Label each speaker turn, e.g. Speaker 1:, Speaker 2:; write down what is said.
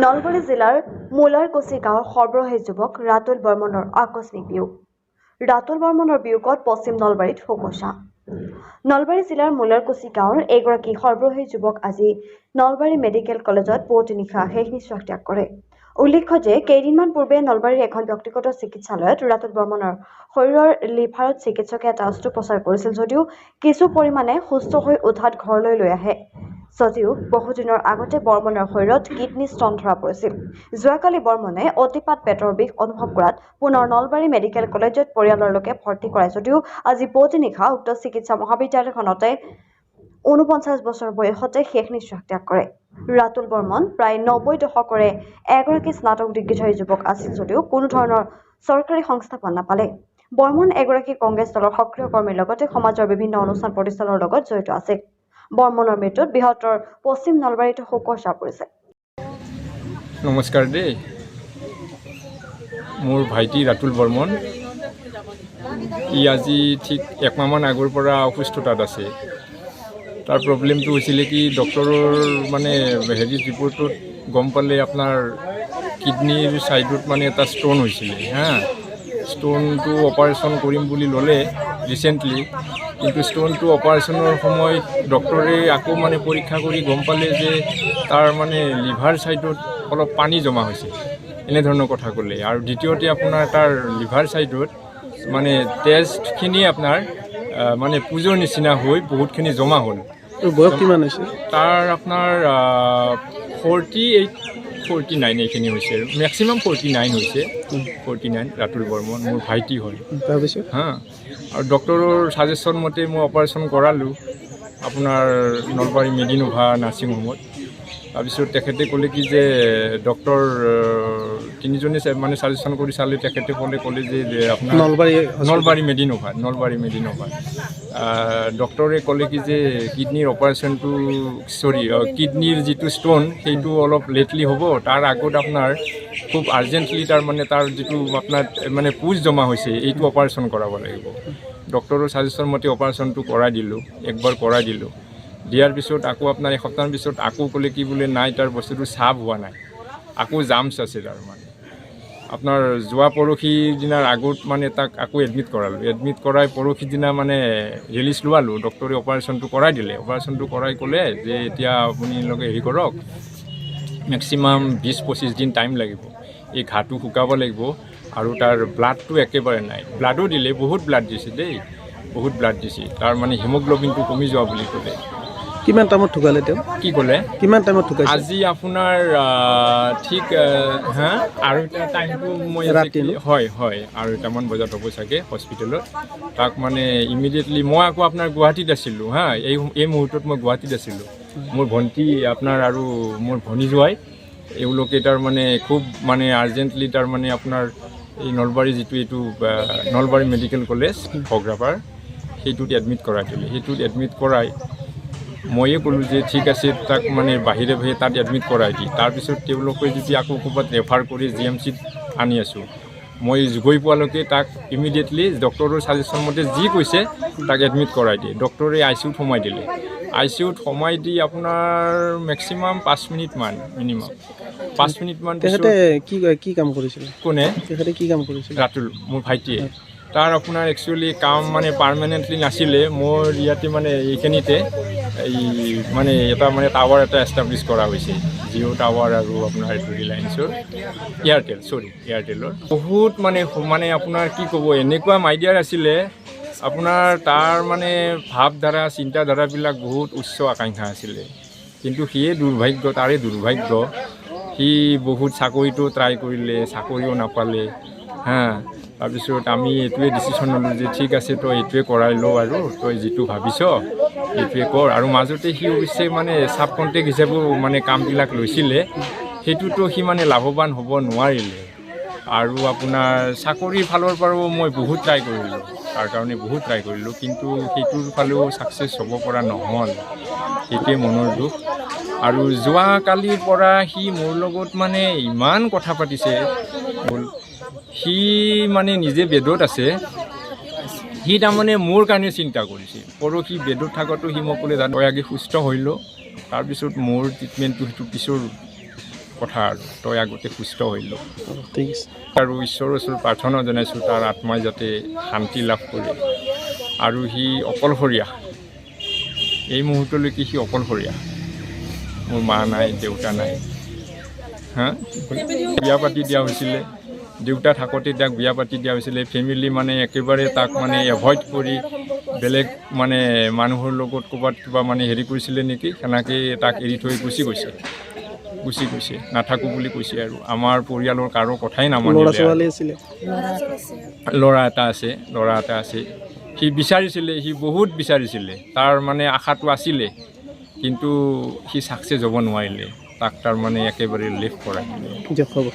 Speaker 1: নলবাৰী জিলাৰ মোলাৰকুছি গাঁৱৰ সৰ্বহাই যুৱক ৰাতুল বৰ্মনৰ আকস্মিক বিয়োগ। ৰাতুল বৰ্মনৰ বিয়োগত পশ্চিম নলবাৰীত শোকোছা। নলবাৰী জিলাৰ মোলাৰকুছি গাঁৱৰ এগৰাকী সৰ্বহাই যুৱক আজি নলবাৰী মেডিকেল কলেজত পুৱতি নিশা শেষ নিশ্বাস ত্যাগ কৰে। উল্লেখ্য যে কেইদিনমান পূৰ্বে নলবাৰীৰ এখন ব্যক্তিগত চিকিৎসালয়ত ৰাতুল বৰ্মনৰ শৰীৰৰ লিভাৰত চিকিৎসকে এটা অস্ত্ৰোপচাৰ কৰিছিল যদিও কিছু পৰিমাণে সুস্থ হৈ উঠাত ঘৰলৈ লৈ আহে। যদিও বহুদিনৰ আগতে বৰ্মনৰ শৰীৰত কিডনী ষ্টন ধৰা পৰিছিল। যোৱাকালি বৰ্মনে অতিপাত পেটৰ বিষ অনুভৱ কৰাত পুনৰ নলবাৰী মেডিকেল কলেজত পৰিয়ালৰ লোকে ভৰ্তি কৰায় যদিও আজি পুৱতি নিশা উক্ত চিকিৎসা মহাবিদ্যালয়খনতে ৪৯ বছৰ বয়সতে শেষ নিশ্বাস ত্যাগ কৰে। ৰাতুল বৰ্মন প্ৰায় ৯০ দশকৰে এগৰাকী স্নাতক ডিগ্ৰীধাৰী যুৱক আছিল যদিও কোনো ধৰণৰ চৰকাৰী সংস্থাপন নাপালে। বৰ্মন এগৰাকী কংগ্ৰেছ দলৰ সক্ৰিয় কৰ্মীৰ লগতে সমাজৰ বিভিন্ন অনুষ্ঠান প্ৰতিষ্ঠানৰ লগত জড়িত আছিল। বৰ্মনৰ মৃত্যুত বৃহত্তৰ পশ্চিম নলবাৰীত শোকোছা পৰিছে।
Speaker 2: নমস্কাৰ দেই, মোৰ ভাইটি ৰাতুল বৰ্মন আজি ঠিক একমাহমান আগৰ পৰা অসুস্থতাত আছে। তাৰ প্ৰব্লেমটো হৈছিলে কি ডক্টৰৰ ৰিপৰ্টত গম পালে আপোনাৰ কিডনীৰ ছাইডত এটা ষ্ট'ন হৈছিলে ষ্ট'নটো অপাৰেশ্যন কৰিম বুলি ল'লে ৰিচেণ্টলি, কিন্তু ষ্ট'নটো অপাৰেশ্যনৰ সময়ত ডক্টৰে আকৌ পৰীক্ষা কৰি গম পালে যে তাৰ লিভাৰ ছাইডত অলপ পানী জমা হৈছে, এনেধৰণৰ কথা ক'লে। আৰু দ্বিতীয়তে আপোনাৰ তাৰ লিভাৰ ছাইডত তেজখিনি আপোনাৰ পুজৰ নিচিনা হৈ বহুতখিনি জমা হ'ল।
Speaker 3: বয়স কিমান হৈছে
Speaker 2: তাৰ? আপোনাৰ 48-49 এইখিনি হৈছে, মেক্সিমাম 49 হৈছে। 49 ৰাতুল বৰ্মন মোৰ ভাইটি হয়।
Speaker 3: তাৰপিছত
Speaker 2: আৰু ডক্টৰৰ ছাজেশ্যন মতে মই অপাৰেশ্যন কৰালোঁ আপোনাৰ নলবাৰী মেডিনোভা নাৰ্ছিং হোমত। তাৰপিছত তেখেতে ক'লে কি যে ডক্টৰ তিনিজনে ছাজেশ্যন কৰি চালে, তেখেতে ক'লে যে আপোনাৰ নলবাৰী মেডিনোভা ডক্টৰে ক'লে কি যে কিডনীৰ অপাৰেশ্যনটো কিডনীৰ যিটো ষ্ট'ন সেইটো অলপ লেটলি হ'ব, তাৰ আগত আপোনাৰ খুব আৰ্জেণ্টলি তাৰ যিটো আপোনাৰ পুজ জমা হৈছে এইটো অপাৰেশ্যন কৰাব লাগিব। ডক্টৰৰ ছাজেশ্যন মতে অপাৰেশ্যনটো কৰাই দিলোঁ, একবাৰ কৰাই দিলোঁ। দিয়াৰ পিছত আকৌ আপোনাৰ এসপ্তাহৰ পিছত আকৌ ক'লে কি বোলে নাই, তাৰ বস্তুটো চাফ হোৱা নাই, আকৌ জাম্পছ আছে। আপোনাৰ যোৱা পৰহি দিনাৰ আগত তাক আকৌ এডমিট কৰালোঁ। এডমিট কৰাই পৰহি দিনা ৰিলিজ লোৱালোঁ। ডক্টৰে অপাৰেশ্যনটো কৰাই দিলে। অপাৰেশ্যনটো কৰাই ক'লে যে এতিয়া আপোনালোকে হেৰি কৰক, মেক্সিমাম 20-25 দিন টাইম লাগিব, এই ঘাটো শুকাব লাগিব। আৰু তাৰ ব্লাডটো একেবাৰে নাই। ব্লাডো দিলে, বহুত ব্লাড দিছে দেই, বহুত ব্লাড দিছে। তাৰ হিমোগ্ল'বিনটো কমি যোৱা বুলি ক'লে।
Speaker 3: কিমান টাইমত ঢুকালে তেওঁ? কি ক'লে? কিমান টাইমত ঢুকাইছে?
Speaker 2: আজি আপোনাৰ ঠিক আৰু এটা টাইমটো মই হয় আৰু এটামান বজাত হ'ব চাগে হস্পিটেলত। তাক ইমিডিয়েটলি মই আকৌ আপোনাৰ গুৱাহাটীত আছিলোঁ এই মুহূৰ্তত মই গুৱাহাটীত আছিলোঁ। মোৰ ভণ্টি আপোনাৰ আৰু মোৰ ভনী জোৱাই এওঁলোকে খুব আৰ্জেণ্টলি আপোনাৰ এই নলবাৰী যিটো এইটো নলবাৰী মেডিকেল কলেজ ভগ্ৰাপাৰ সেইটোত এডমিট কৰাই দিলে। সেইটোত এডমিট কৰাই ময়ে ক'লোঁ যে ঠিক আছে, তাক বাহিৰে তাত এডমিট কৰাই দি তাৰপিছত তেওঁলোকে যদি আকৌ ক'ৰবাত ৰেফাৰ কৰি GMCত আনি আছোঁ। মই গৈ পোৱালৈকে তাক ইমিডিয়েটলি ডক্টৰৰ ছাজেশ্যন মতে যি কৈছে তাক এডমিট কৰাই দিয়ে। ডক্টৰে ICUত সোমাই দিলে। ICUত সোমাই দি আপোনাৰ মেক্সিমাম 5 মিনিটমান, মিনিমাম 5 মিনিটমান।
Speaker 3: তেখেতে কি কাম কৰিছিল?
Speaker 2: কোনে?
Speaker 3: তেখেতে কি কাম কৰিছিল?
Speaker 2: ৰাতুল, মোৰ ভাইটিয়ে। তাৰ আপোনাৰ একচুৱেলি কাম পাৰ্মানেণ্টলি নাছিলে। মোৰ ইয়াতে এইখিনিতে এটা টাৱাৰ এটা এষ্টাব্লিছ কৰা হৈছে, জিঅ' টাৱাৰ আৰু আপোনাৰ এইটো ৰিলায়েন্সৰ এয়াৰটেলৰ বহুত আপোনাৰ কি ক'ব, এনেকুৱা মাইডিয়াৰ আছিলে আপোনাৰ। তাৰ ভাৱধাৰা চিন্তাধাৰাবিলাক বহুত উচ্চ আকাংক্ষা আছিলে, কিন্তু সিয়ে দুৰ্ভাগ্য, তাৰে দুৰ্ভাগ্য। সি বহুত চাকৰিটো ট্ৰাই কৰিলে, চাকৰিও নাপালে তাৰপিছত আমি এইটোৱে ডিচিশ্যন ল'লোঁ যে ঠিক আছে, তই এইটোৱে কৰাই ল আৰু তই যিটো ভাবিছ এইটোৱে কৰ। আৰু মাজতে সি অৱশ্যে চাব কণ্টেক্ট হিচাপেও কামবিলাক লৈছিলে, সেইটোতো সি লাভৱান হ'ব নোৱাৰিলে। আৰু আপোনাৰ চাকৰিৰ ফালৰ পৰাও মই বহুত ট্ৰাই কৰিলোঁ, তাৰ কাৰণে বহুত ট্ৰাই কৰিলোঁ, কিন্তু সেইটোৰ ফালেও ছাকচেছ হ'ব পৰা নহ'ল। সেইটোৱে মনৰ দুখ। আৰু যোৱাকালিৰ পৰা সি মোৰ লগত ইমান কথা পাতিছে। সি নিজে বেডত আছে, সি মোৰ কাৰণে চিন্তা কৰিছে। পৰহি বেডত থকাটো সি মোক ক'লে তই আগে সুস্থ হৈ ল, তাৰপিছত মোৰ ট্ৰিটমেণ্টটো সেইটো পিছৰ কথা আৰু তই আগতে সুস্থ হৈ ল
Speaker 3: ঠিক আছে।
Speaker 2: আৰু ঈশ্বৰৰ ওচৰত প্ৰাৰ্থনা জনাইছোঁ তাৰ আত্মাই যাতে শান্তি লাভ কৰে আৰু সি অকলশৰীয়া এই মুহূৰ্তলৈকে সি অকলশৰীয়া মোৰ মা নাই দেউতা নাই বিয়া পাতি দিয়া হৈছিলে দেউতা থাকোঁতে তাক বিয়া পাতি দিয়া হৈছিলে ফেমিলি মানে একেবাৰে তাক মানে এভইড কৰি বেলেগ মানে মানুহৰ লগত ক'ৰবাত কিবা মানে হেৰি কৰিছিলে নেকি সেনেকৈ তাক এৰি থৈ গুচি গৈছে নাথাকোঁ বুলি কৈছে আৰু আমাৰ পৰিয়ালৰ কাৰো কথাই নামানিলে ল'ৰা এটা আছে সি বিচাৰিছিলে সি বহুত বিচাৰিছিলে তাৰ মানে আশাটো আছিলে কিন্তু সি ছাকচেছ হ'ব নোৱাৰিলে তাক তাৰ মানে একেবাৰে লেফ্ট কৰাই দিলে।